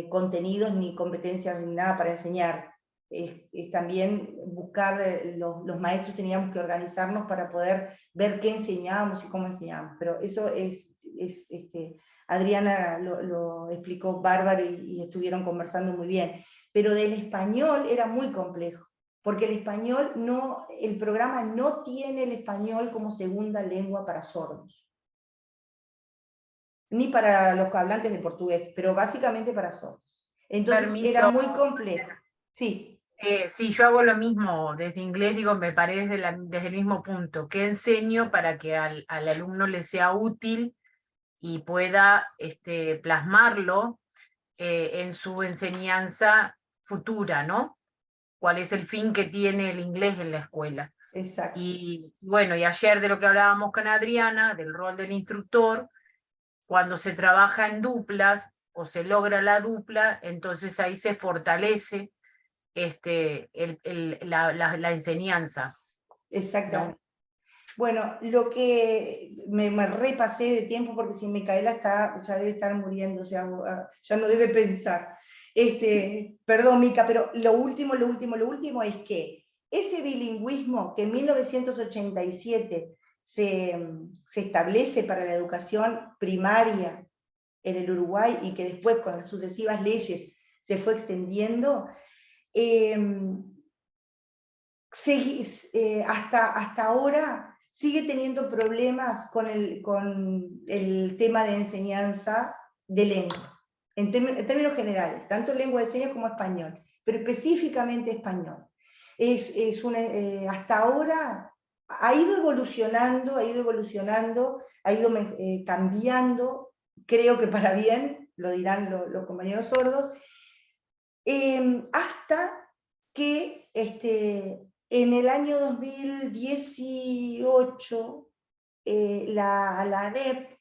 contenidos ni competencias ni nada para enseñar. Es también buscar, los maestros teníamos que organizarnos para poder ver qué enseñábamos y cómo enseñábamos, pero eso Adriana lo explicó bárbaro y estuvieron conversando muy bien. pero del español era muy complejo, porque el español no, el programa no tiene el español como segunda lengua para sordos, ni para los hablantes de portugués, pero básicamente para sordos. Entonces era Permiso. muy complejo. Sí. Sí, yo hago lo mismo desde inglés, digo, me paré desde el mismo punto. ¿Qué enseño para que al alumno le sea útil y pueda plasmarlo en su enseñanza futura, ¿no? ¿Cuál es el fin que tiene el inglés en la escuela? Exacto. Y bueno, y ayer de lo que hablábamos con Adriana, del rol del instructor, cuando se trabaja en duplas o se logra la dupla, entonces ahí se fortalece la enseñanza. Exactamente. ¿No? Bueno, lo que me repasé de tiempo, porque si Micaela ya debe estar muriendo, o sea, ya no debe pensar. Perdón, Mica, pero lo último es que ese bilingüismo que en 1987 se establece para la educación primaria en el Uruguay y que después con las sucesivas leyes se fue extendiendo, hasta ahora sigue teniendo problemas con el tema de enseñanza de lengua, en términos generales, tanto lengua de señas como español, pero específicamente español. Hasta ahora ha ido evolucionando, ha ido cambiando, creo que para bien, lo dirán los compañeros sordos, hasta que en el año 2018 la ANEP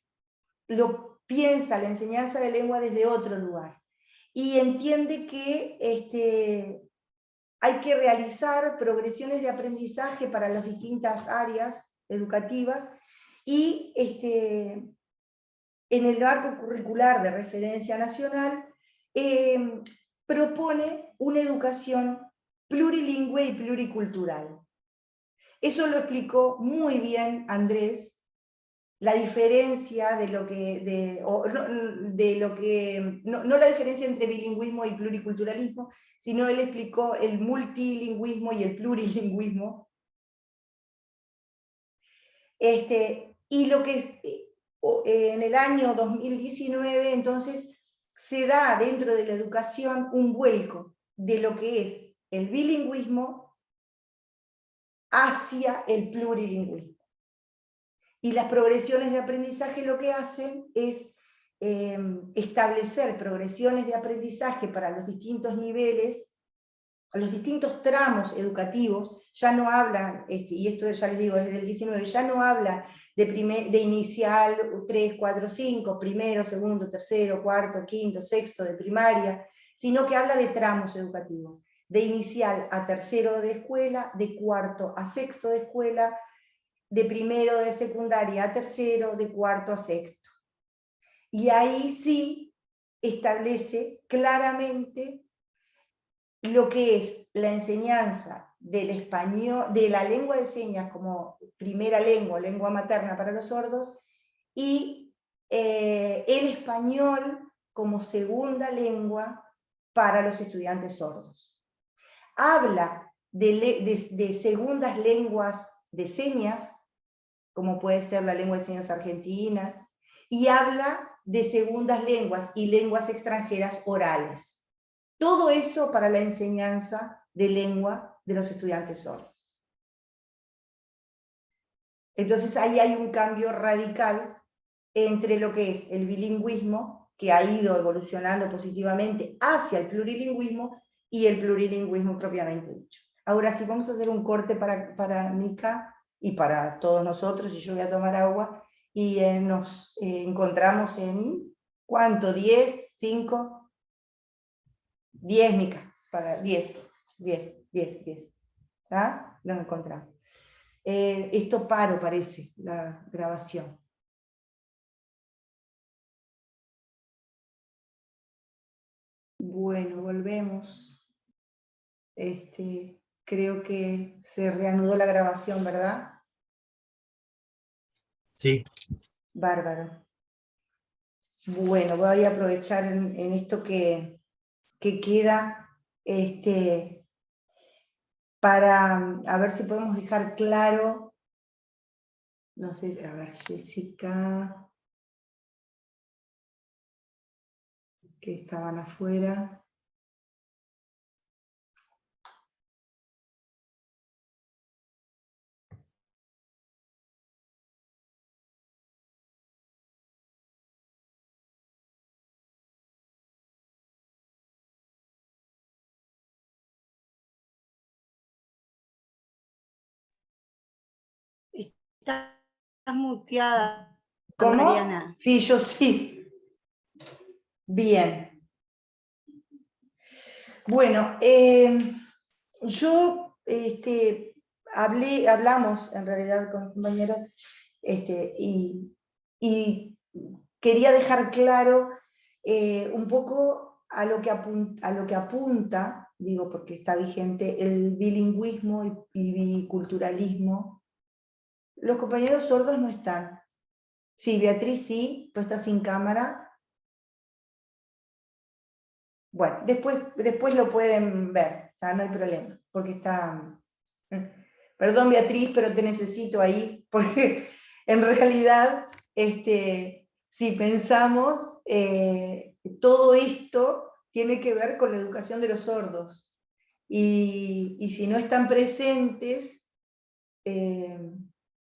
lo piensa la enseñanza de lengua desde otro lugar y entiende que hay que realizar progresiones de aprendizaje para las distintas áreas educativas y en el marco curricular de referencia nacional propone una educación plurilingüe y pluricultural. Eso lo explicó muy bien Andrés, la diferencia de lo que, no la diferencia entre bilingüismo y pluriculturalismo, sino él explicó el multilingüismo y el plurilingüismo. Y lo que en el año 2019, entonces, se da dentro de la educación un vuelco de lo que es el bilingüismo hacia el plurilingüismo. Y las progresiones de aprendizaje lo que hacen es establecer progresiones de aprendizaje para los distintos niveles, los distintos tramos educativos. Ya no hablan, y esto ya les digo desde el 19, ya no hablan de inicial 3, 4, 5, primero, segundo, tercero, cuarto, quinto, sexto de primaria, sino que habla de tramos educativos, de inicial a tercero de escuela, de cuarto a sexto de escuela, de primero de secundaria a tercero, de cuarto a sexto. Y ahí sí establece claramente lo que es la enseñanza del español, de la lengua de señas como primera lengua, lengua materna para los sordos, y el español como segunda lengua para los estudiantes sordos. Habla de segundas lenguas de señas, como puede ser la lengua de señas argentina, y habla de segundas lenguas y lenguas extranjeras orales. Todo eso para la enseñanza de lengua de los estudiantes sordos. Entonces ahí hay un cambio radical entre lo que es el bilingüismo, que ha ido evolucionando positivamente hacia el plurilingüismo, y el plurilingüismo propiamente dicho. Ahora sí, vamos a hacer un corte para Mica y para todos nosotros, y yo voy a tomar agua, y nos encontramos en, ¿cuánto? ¿10? ¿5? 10, Mica, para 10. ¿Ah? Nos encontramos. Esto parece, la grabación. Bueno, volvemos. Creo que se reanudó la grabación, ¿verdad? Sí. Bárbaro. Bueno, voy a aprovechar en esto que queda para a ver si podemos dejar claro, no sé, a ver, Jessica, que estaban afuera. Estás muteada, ¿Cómo? Mariana. Sí, yo sí. Bien. Bueno, yo hablamos en realidad con compañeros y quería dejar claro un poco a lo que apunta, digo porque está vigente, el bilingüismo y biculturalismo. Los compañeros sordos no están. Sí, Beatriz sí, pero está sin cámara. Bueno, después lo pueden ver, o sea, no hay problema, porque está... Perdón, Beatriz, pero te necesito ahí, porque en realidad, si pensamos, todo esto tiene que ver con la educación de los sordos, y si no están presentes,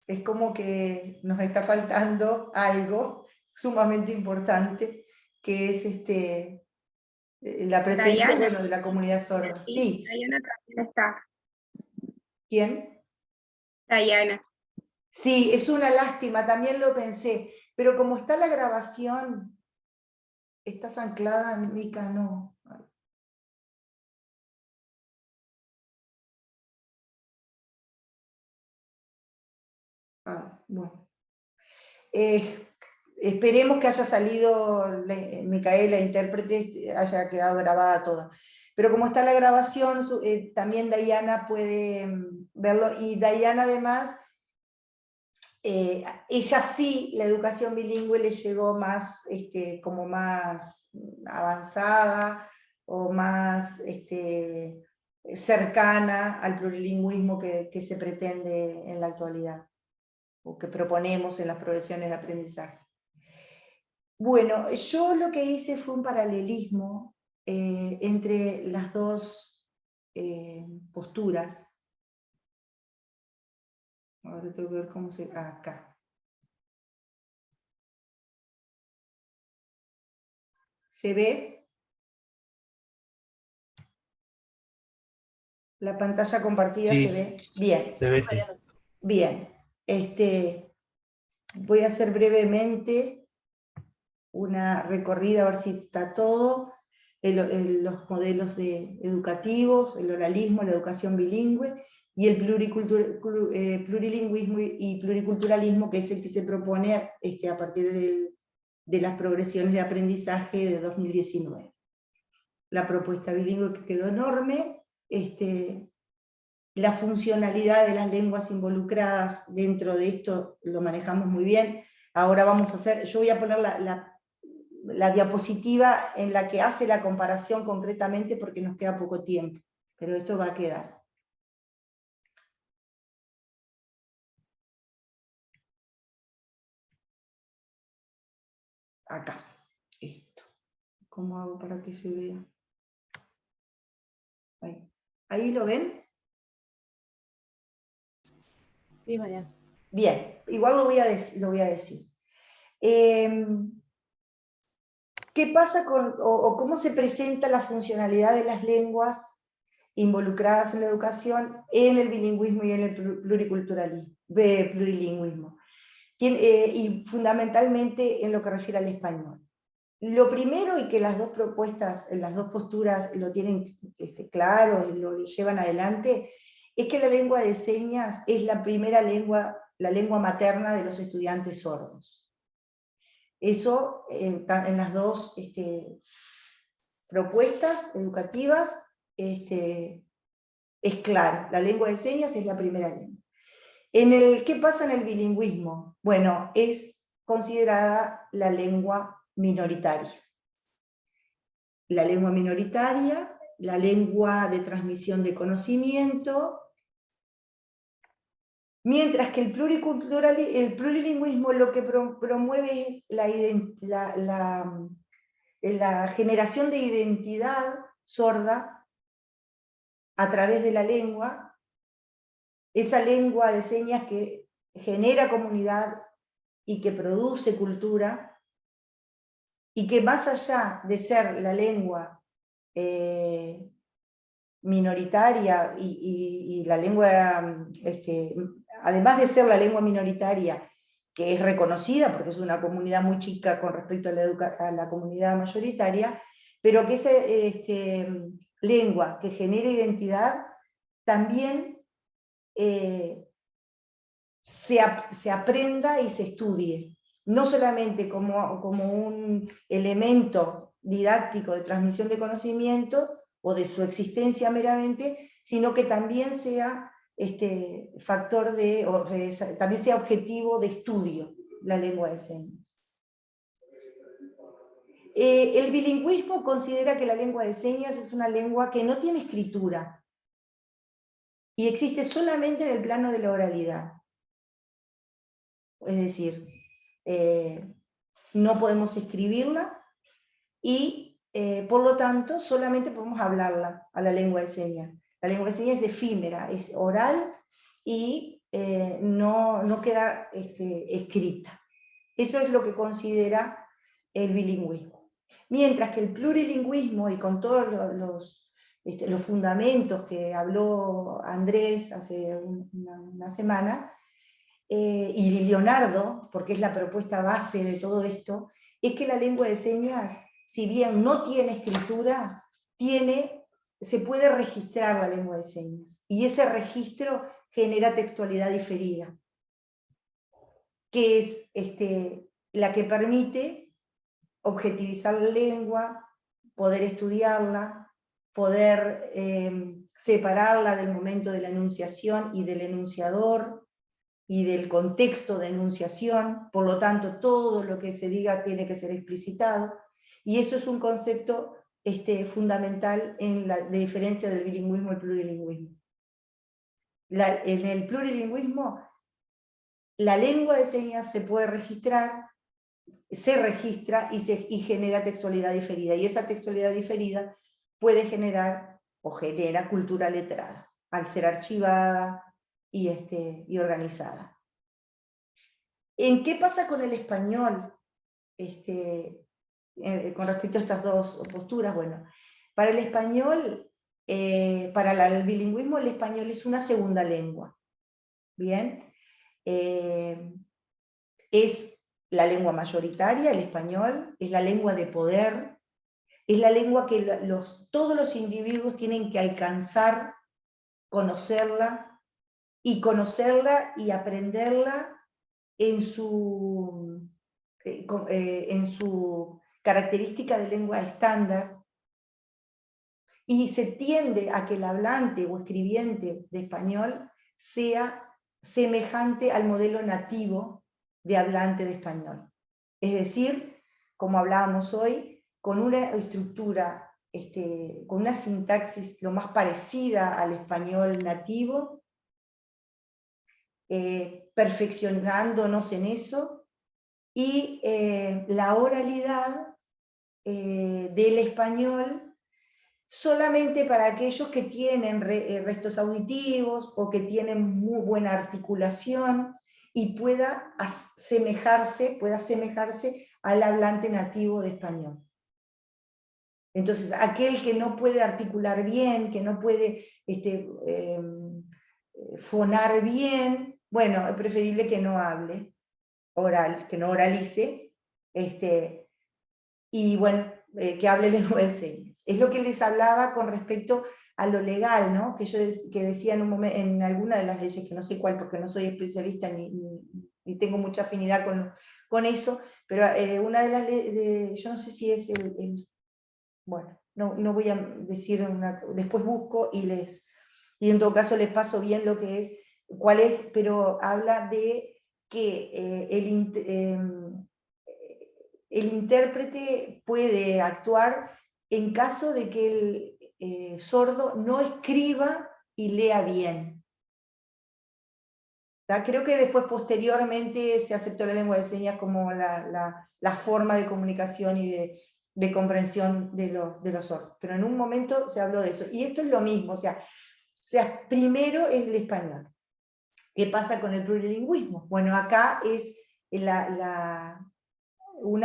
es como que nos está faltando algo sumamente importante, que es la presencia, Dayana. bueno, de la comunidad sorda. Sí, Dayana también está. ¿quién? Dayana. Sí, es una lástima, también lo pensé, pero como está la grabación, ¿estás anclada, Mica? No. Bueno. Esperemos que haya salido Micaela, intérprete, haya quedado grabada toda. Pero como está la grabación, también Dayana puede verlo, y Dayana además, ella sí, la educación bilingüe le llegó más, como más avanzada, o más cercana al plurilingüismo que se pretende en la actualidad, o que proponemos en las progresiones de aprendizaje. Bueno, yo lo que hice fue un paralelismo entre las dos posturas. Ahora tengo que ver cómo se... acá. ¿Se ve? La pantalla compartida Sí. se ve. Bien. Se ve, sí. Bien. Voy a hacer brevemente una recorrida a ver si está todo. Los modelos educativos, el oralismo, la educación bilingüe, y el plurilingüismo y pluriculturalismo, que es el que se propone a partir de las progresiones de aprendizaje de 2019. La propuesta bilingüe que quedó enorme, la funcionalidad de las lenguas involucradas dentro de esto lo manejamos muy bien. Ahora vamos a hacer, yo voy a poner la diapositiva en la que hace la comparación concretamente, porque nos queda poco tiempo, pero esto va a quedar. Acá, esto. ¿Cómo hago para que se vea? Ahí, ¿ahí lo ven? Sí, Mariana. Bien, igual lo voy a decir. ¿Qué pasa o cómo se presenta la funcionalidad de las lenguas involucradas en la educación, en el bilingüismo y en el plurilingüismo? Y fundamentalmente en lo que refiere al español. Lo primero, y que las dos propuestas, las dos posturas lo tienen claro, lo llevan adelante, es que la lengua de señas es la primera lengua, la lengua materna de los estudiantes sordos. Eso en las dos propuestas educativas es claro, la lengua de señas es la primera lengua. ¿Qué pasa en el bilingüismo? Bueno, es considerada la lengua minoritaria. La lengua minoritaria la lengua de transmisión de conocimiento, mientras que el plurilingüismo lo que promueve es la generación de identidad sorda a través de la lengua, esa lengua de señas que genera comunidad y que produce cultura, y que más allá de ser la lengua minoritaria y la lengua, además de ser la lengua minoritaria, que es reconocida porque es una comunidad muy chica con respecto a la comunidad mayoritaria, pero que esa lengua que genera identidad también se aprenda y se estudie, no solamente como un elemento didáctico de transmisión de conocimiento o de su existencia meramente, sino que también sea factor también sea objetivo de estudio la lengua de señas. El bilingüismo considera que la lengua de señas es una lengua que no tiene escritura y existe solamente en el plano de la oralidad. Es decir, no podemos escribirla y por lo tanto solamente podemos hablarla a la lengua de señas. La lengua de señas es efímera, es oral y no queda escrita. Eso es lo que considera el bilingüismo. Mientras que el plurilingüismo, y con todos los fundamentos que habló Andrés hace una semana, y Leonardo, porque es la propuesta base de todo esto, es que la lengua de señas, si bien no tiene escritura, se puede registrar la lengua de señas, y ese registro genera textualidad diferida, que es la que permite objetivizar la lengua, poder estudiarla, poder separarla del momento de la enunciación y del enunciador, y del contexto de enunciación, por lo tanto todo lo que se diga tiene que ser explicitado, y eso es un concepto fundamental de diferencia del bilingüismo y el plurilingüismo. En el plurilingüismo, la lengua de señas se puede registrar, se registra y genera textualidad diferida, y esa textualidad diferida puede generar o genera cultura letrada, al ser archivada y organizada. ¿En qué pasa con el español con respecto a estas dos posturas? Bueno, para el español, para el bilingüismo, el español es una segunda lengua. Bien, es la lengua mayoritaria, el español, es la lengua de poder, es la lengua que todos los individuos tienen que alcanzar, conocerla y aprenderla en su característica de lengua estándar, y se tiende a que el hablante o escribiente de español sea semejante al modelo nativo de hablante de español. Es decir, como hablábamos hoy, con una estructura, con una sintaxis lo más parecida al español nativo, perfeccionándonos en eso, y la oralidad del español solamente para aquellos que tienen restos auditivos o que tienen muy buena articulación y pueda asemejarse al hablante nativo de español. Entonces, aquel que no puede articular bien, que no puede fonar bien, bueno, es preferible que no hable oral, que no oralice, y bueno, que hable lengua de señas. Es lo que les hablaba con respecto a lo legal, ¿no? Que yo decía en alguna de las leyes, que no sé cuál, porque no soy especialista ni tengo mucha afinidad con eso, pero una de las leyes, yo no sé si es bueno, no voy a decir después busco y en todo caso les paso bien cuál es, pero habla de que el intérprete puede actuar en caso de que sordo no escriba y lea bien. Creo que después, posteriormente, se aceptó la lengua de señas como la forma de comunicación y de comprensión de los sordos. Pero en un momento se habló de eso. Y esto es lo mismo, o sea, primero es el español. ¿Qué pasa con el plurilingüismo? Bueno, acá es un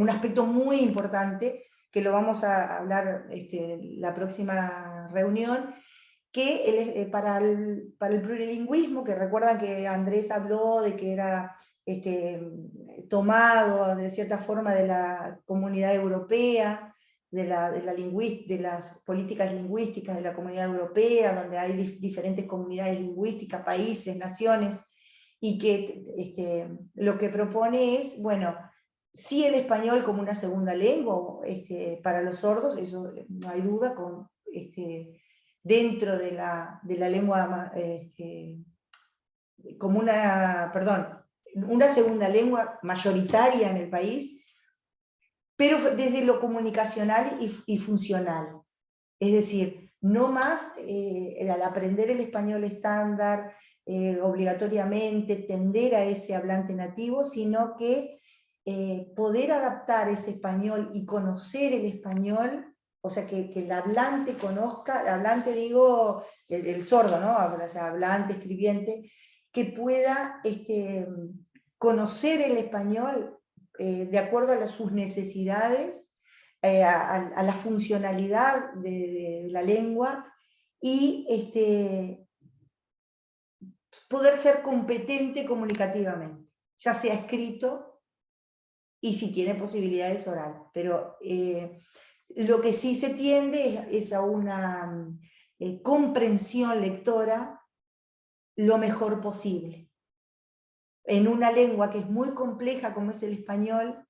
aspecto muy importante, que lo vamos a hablar la próxima reunión, que para el plurilingüismo, que recuerdan que Andrés habló de que era tomado de cierta forma de la comunidad europea, de las políticas lingüísticas de la comunidad europea, donde hay diferentes comunidades lingüísticas, países, naciones, y que lo que propone es, bueno, sí, el español como una segunda lengua para los sordos, eso no hay duda, dentro de la lengua, como una segunda lengua mayoritaria en el país, pero desde lo comunicacional y funcional. Es decir, no más al aprender el español estándar, obligatoriamente tender a ese hablante nativo, sino que poder adaptar ese español y conocer el español, o sea, que el hablante conozca, el hablante digo, el sordo, ¿no? O sea, hablante, escribiente, que pueda conocer el español de acuerdo a sus necesidades, a la funcionalidad de la lengua, y poder ser competente comunicativamente, ya sea escrito y si tiene posibilidades oral. Pero lo que sí se tiende es a una comprensión lectora lo mejor posible. En una lengua que es muy compleja como es el español,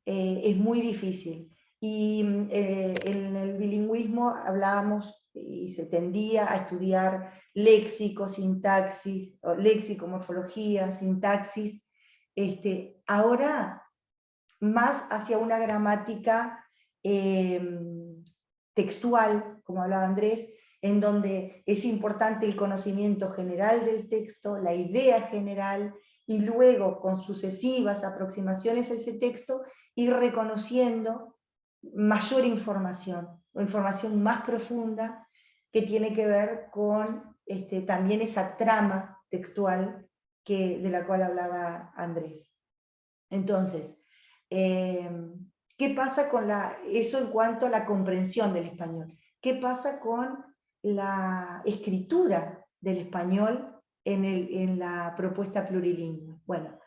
es muy difícil. Y en el bilingüismo hablábamos y se tendía a estudiar léxico, sintaxis, léxico, morfología, sintaxis. Ahora más hacia una gramática textual, como hablaba Andrés, en donde es importante el conocimiento general del texto, la idea general, y luego con sucesivas aproximaciones a ese texto ir reconociendo mayor información, o información más profunda que tiene que ver con también esa trama textual de la cual hablaba Andrés. Entonces, ¿qué pasa con eso en cuanto a la comprensión del español? ¿Qué pasa con la escritura del español en la propuesta plurilingüe? Bueno,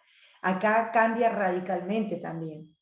acá cambia radicalmente también.